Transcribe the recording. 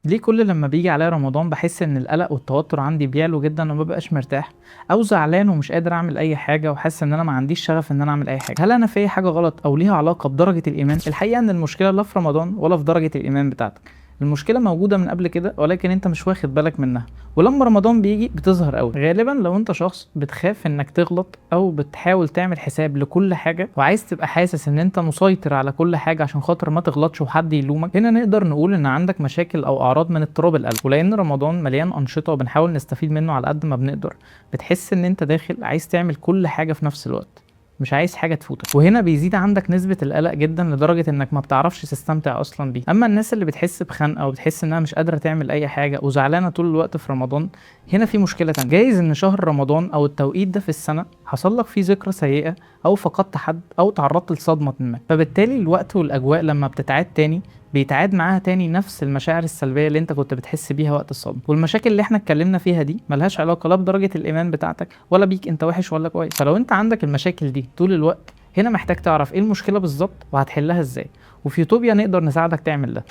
ليه كل لما بيجي عليا رمضان بحس ان القلق والتوتر عندي بيعلوا جدا ومببقاش مرتاح، او زعلان ومش قادر اعمل اي حاجه وحاسس ان انا ما عنديش شغف ان انا اعمل اي حاجه؟ هل انا في حاجه غلط او ليها علاقه بدرجه الايمان؟ الحقيقه ان المشكله لا في رمضان ولا في درجه الايمان بتاعتك. المشكله موجوده من قبل كده ولكن انت مش واخد بالك منها، ولما رمضان بيجي بتظهر قوي. غالبا لو انت شخص بتخاف انك تغلط او بتحاول تعمل حساب لكل حاجه وعايز تبقى حاسس ان انت مسيطر على كل حاجه عشان خاطر ما تغلطش وحد يلومك، هنا نقدر نقول ان عندك مشاكل او اعراض من اضطراب القلب. ولان رمضان مليان انشطه وبنحاول نستفيد منه على قد ما بنقدر، بتحس ان انت داخل عايز تعمل كل حاجه في نفس الوقت، مش عايز حاجه تفوتك، وهنا بيزيد عندك نسبه القلق جدا لدرجه انك ما بتعرفش تستمتع اصلا بيه. اما الناس اللي بتحس بخنقه او بتحس انها مش قادره تعمل اي حاجه وزعلانه طول الوقت في رمضان، هنا في مشكله تانية. جايز ان شهر رمضان او التوقيت ده في السنه حصل لك فيه ذكرى سيئه، او فقدت حد، او تعرضت لصدمه ما، فبالتالي الوقت والاجواء لما بتتعاد تاني بيتعاد معاها تاني نفس المشاعر السلبيه اللي انت كنت بتحس بيها وقت الصدمه. والمشاكل اللي احنا اتكلمنا فيها دي ملهاش علاقه لا بدرجه الايمان بتاعتك ولا بيك انت وحش ولا كويس. فلو انت عندك المشاكل دي طول الوقت، هنا محتاج تعرف ايه المشكله بالظبط وهتحلها ازاي، وفي يوتوبيا نقدر نساعدك تعمل ده.